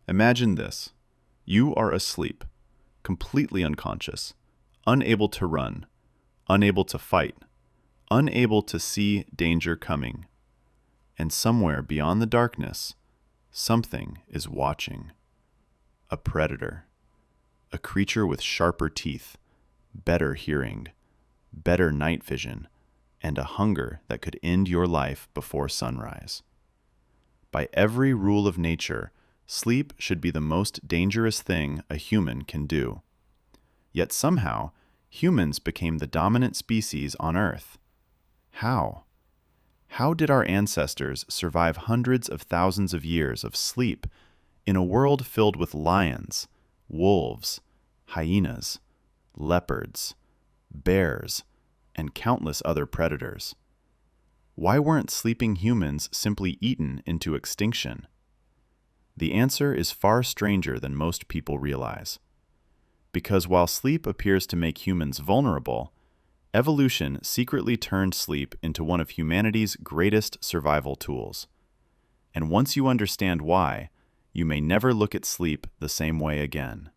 Imagine this. You are asleep, completely unconscious, unable to run, unable to fight, unable to see danger coming. And somewhere beyond the darkness, something is watching. A predator. A creature with sharper teeth, better hearing, better night vision, and a hunger that could end your life before sunrise. By every rule of nature, sleep should be the most dangerous thing a human can do. Yet somehow, humans became the dominant species on Earth. How? How did our ancestors survive hundreds of thousands of years of sleep in a world filled with lions, wolves, hyenas, leopards, bears, and countless other predators? Why weren't sleeping humans simply eaten into extinction? The answer is far stranger than most people realize. Because while sleep appears to make humans vulnerable, evolution secretly turned sleep into one of humanity's greatest survival tools. And once you understand why, you may never look at sleep the same way again.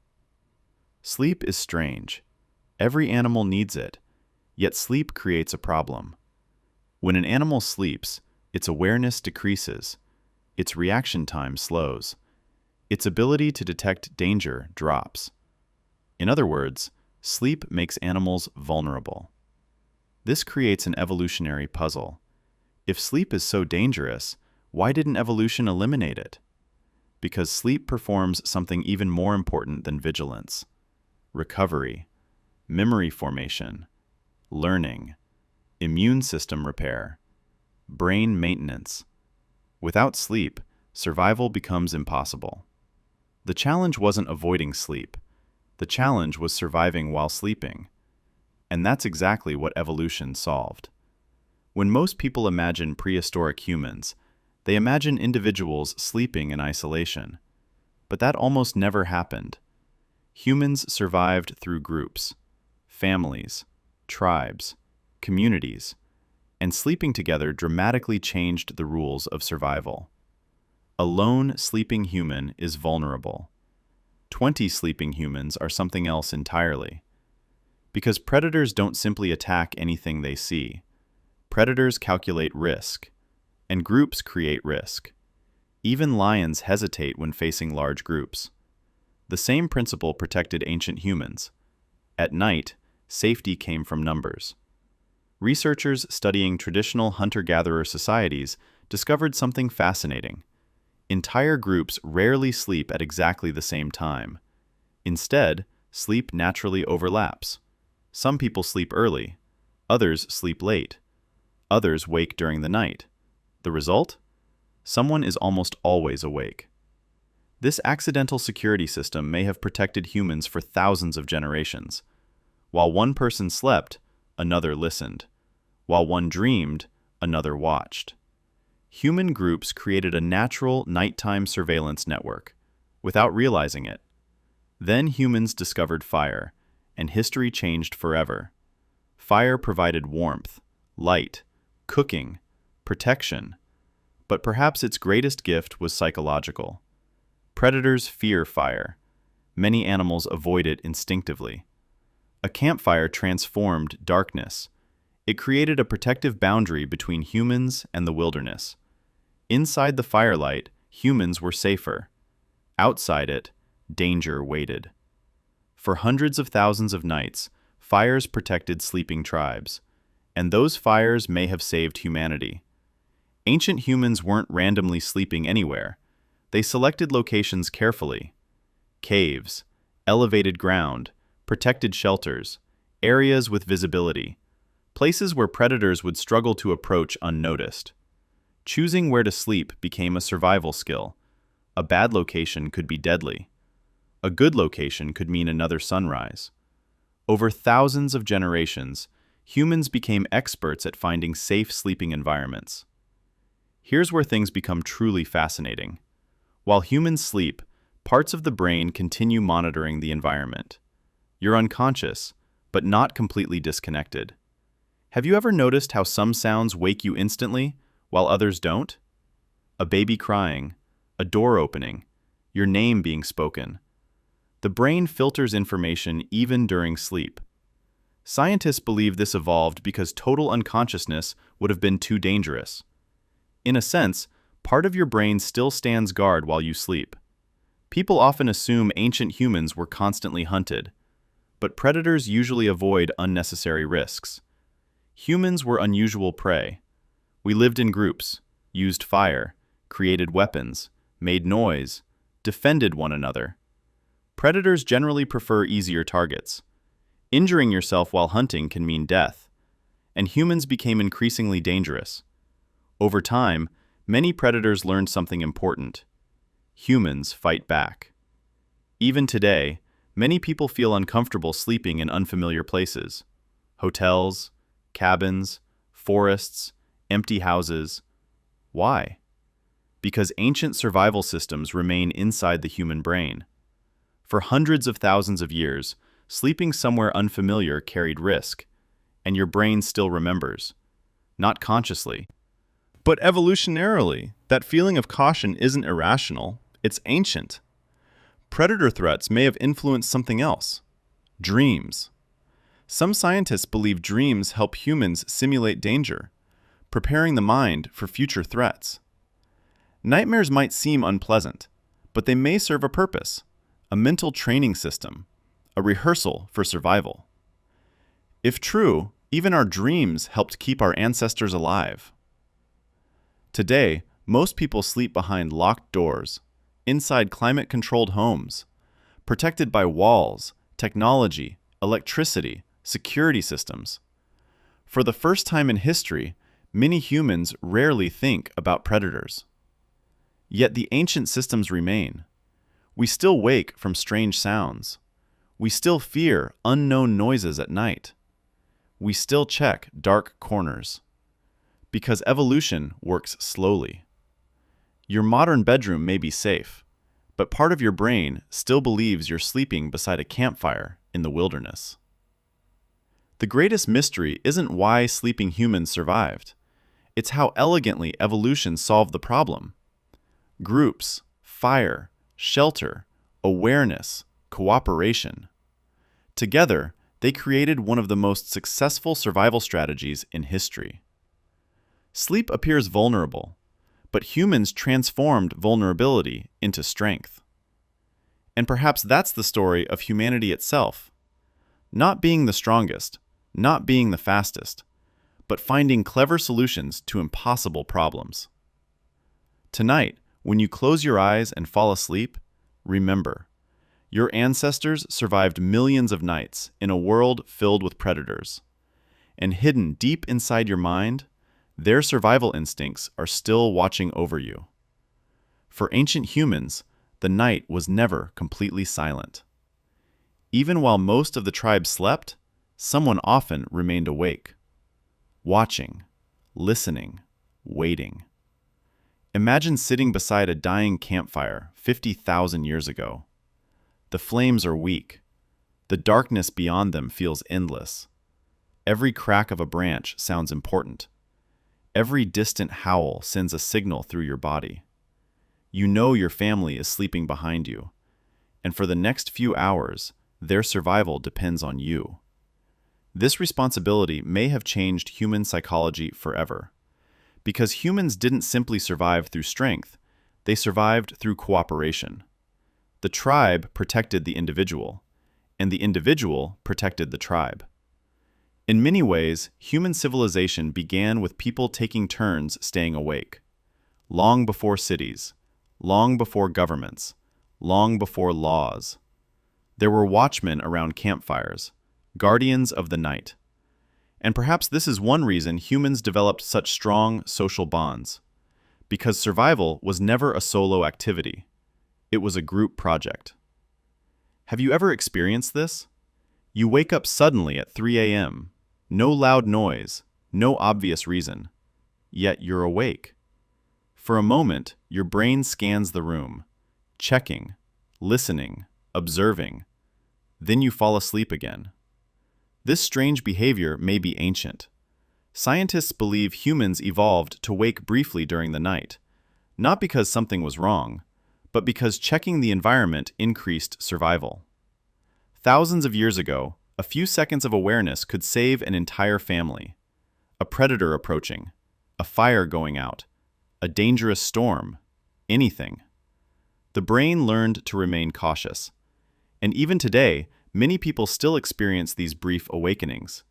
Sleep is strange. Every animal needs it, yet sleep creates a problem. When an animal sleeps, its awareness decreases, its reaction time slows, its ability to detect danger drops. In other words, sleep makes animals vulnerable. This creates an evolutionary puzzle. If sleep is so dangerous, why didn't evolution eliminate it? Because sleep performs something even more important than vigilance: recovery, memory formation, learning, immune system repair, brain maintenance. Without sleep, survival becomes impossible. The challenge wasn't avoiding sleep. The challenge was surviving while sleeping. And that's exactly what evolution solved. When most people imagine prehistoric humans, they imagine individuals sleeping in isolation. But that almost never happened. Humans survived through groups, families, tribes, communities, and sleeping together dramatically changed the rules of survival. A lone sleeping human is vulnerable. 20 sleeping humans are something else entirely. Because predators don't simply attack anything they see. Predators calculate risk, and groups create risk. Even lions hesitate when facing large groups. The same principle protected ancient humans. At night, safety came from numbers. Researchers studying traditional hunter-gatherer societies discovered something fascinating. Entire groups rarely sleep at exactly the same time. Instead, sleep naturally overlaps. Some people sleep early, others sleep late, others wake during the night. The result? Someone is almost always awake. This accidental security system may have protected humans for thousands of generations. While one person slept, another listened. While one dreamed, another watched. Human groups created a natural nighttime surveillance network, without realizing it. Then humans discovered fire, and history changed forever. Fire provided warmth, light, cooking, protection. But perhaps its greatest gift was psychological. Predators fear fire. Many animals avoid it instinctively. A campfire transformed darkness. It created a protective boundary between humans and the wilderness. Inside the firelight, humans were safer. Outside it, danger waited. For hundreds of thousands of nights, fires protected sleeping tribes, and those fires may have saved humanity. Ancient humans weren't randomly sleeping anywhere. They selected locations carefully. Caves, elevated ground, protected shelters, areas with visibility, places where predators would struggle to approach unnoticed. Choosing where to sleep became a survival skill. A bad location could be deadly. A good location could mean another sunrise. Over thousands of generations, humans became experts at finding safe sleeping environments. Here's where things become truly fascinating. While humans sleep, parts of the brain continue monitoring the environment. You're unconscious, but not completely disconnected. Have you ever noticed how some sounds wake you instantly, while others don't? A baby crying, a door opening, your name being spoken. The brain filters information even during sleep. Scientists believe this evolved because total unconsciousness would have been too dangerous. In a sense, part of your brain still stands guard while you sleep. People often assume ancient humans were constantly hunted, but predators usually avoid unnecessary risks. Humans were unusual prey. We lived in groups, used fire, created weapons, made noise, defended one another. Predators generally prefer easier targets. Injuring yourself while hunting can mean death, and humans became increasingly dangerous. Over time, many predators learned something important. Humans fight back. Even today, many people feel uncomfortable sleeping in unfamiliar places. Hotels, cabins, forests, empty houses. Why? Because ancient survival systems remain inside the human brain. For hundreds of thousands of years, sleeping somewhere unfamiliar carried risk, and your brain still remembers. Not consciously, but evolutionarily. That feeling of caution isn't irrational, it's ancient. Predator threats may have influenced something else. Dreams. Some scientists believe dreams help humans simulate danger, preparing the mind for future threats. Nightmares might seem unpleasant, but they may serve a purpose, a mental training system, a rehearsal for survival. If true, even our dreams helped keep our ancestors alive. Today, most people sleep behind locked doors, inside climate-controlled homes, protected by walls, technology, electricity, security systems. For the first time in history, many humans rarely think about predators. Yet the ancient systems remain. We still wake from strange sounds. We still fear unknown noises at night. We still check dark corners. Because evolution works slowly. Your modern bedroom may be safe, but part of your brain still believes you're sleeping beside a campfire in the wilderness. The greatest mystery isn't why sleeping humans survived. It's how elegantly evolution solved the problem. Groups, fire, shelter, awareness, cooperation. Together, they created one of the most successful survival strategies in history. Sleep appears vulnerable, but humans transformed vulnerability into strength. And perhaps that's the story of humanity itself. Not being the strongest, not being the fastest, but finding clever solutions to impossible problems. Tonight, when you close your eyes and fall asleep, remember, your ancestors survived millions of nights in a world filled with predators. And hidden deep inside your mind, their survival instincts are still watching over you. For ancient humans, the night was never completely silent. Even while most of the tribe slept, someone often remained awake, watching, listening, waiting. Imagine sitting beside a dying campfire 50,000 years ago. The flames are weak. The darkness beyond them feels endless. Every crack of a branch sounds important. Every distant howl sends a signal through your body. You know your family is sleeping behind you, and for the next few hours, their survival depends on you. This responsibility may have changed human psychology forever, because humans didn't simply survive through strength, they survived through cooperation. The tribe protected the individual, and the individual protected the tribe. In many ways, human civilization began with people taking turns staying awake. Long before cities, long before governments, long before laws. There were watchmen around campfires, guardians of the night. And perhaps this is one reason humans developed such strong social bonds. Because survival was never a solo activity. It was a group project. Have you ever experienced this? You wake up suddenly at 3 a.m., no loud noise, no obvious reason, yet you're awake. For a moment, your brain scans the room, checking, listening, observing. Then you fall asleep again. This strange behavior may be ancient. Scientists believe humans evolved to wake briefly during the night, not because something was wrong, but because checking the environment increased survival. Thousands of years ago, a few seconds of awareness could save an entire family. A predator approaching, a fire going out, a dangerous storm, anything. The brain learned to remain cautious. And even today, many people still experience these brief awakenings.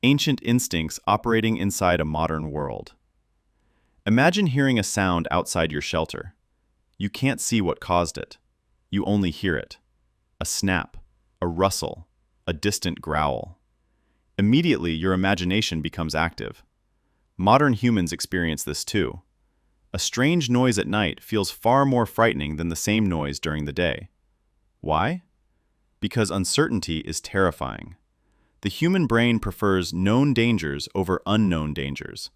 Ancient instincts operating inside a modern world. Imagine hearing a sound outside your shelter. You can't see what caused it. You only hear it. A snap, a rustle, a distant growl. Immediately, your imagination becomes active. Modern humans experience this too. A strange noise at night feels far more frightening than the same noise during the day. Why? Because uncertainty is terrifying. The human brain prefers known dangers over unknown dangers.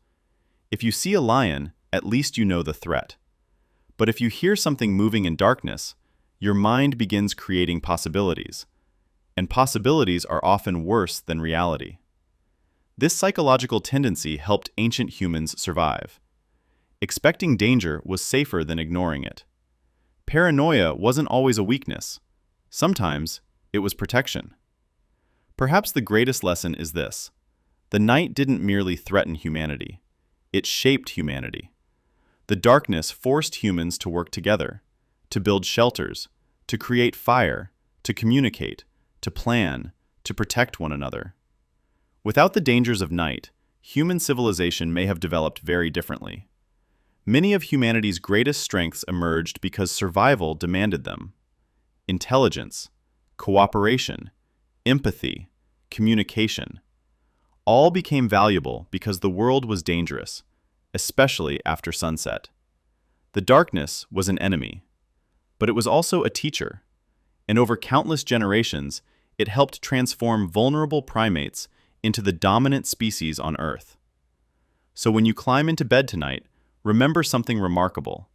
If you see a lion, at least you know the threat. But if you hear something moving in darkness, your mind begins creating possibilities. And possibilities are often worse than reality. This psychological tendency helped ancient humans survive. Expecting danger was safer than ignoring it. Paranoia wasn't always a weakness. Sometimes it was protection. Perhaps the greatest lesson is this: the night didn't merely threaten humanity, it shaped humanity. The darkness forced humans to work together, to build shelters, to create fire, to communicate, to plan, to protect one another. Without the dangers of night, human civilization may have developed very differently. Many of humanity's greatest strengths emerged because survival demanded them. Intelligence, cooperation, empathy, communication. All became valuable because the world was dangerous, especially after sunset. The darkness was an enemy, but it was also a teacher, and over countless generations, it helped transform vulnerable primates into the dominant species on Earth. So when you climb into bed tonight, remember something remarkable.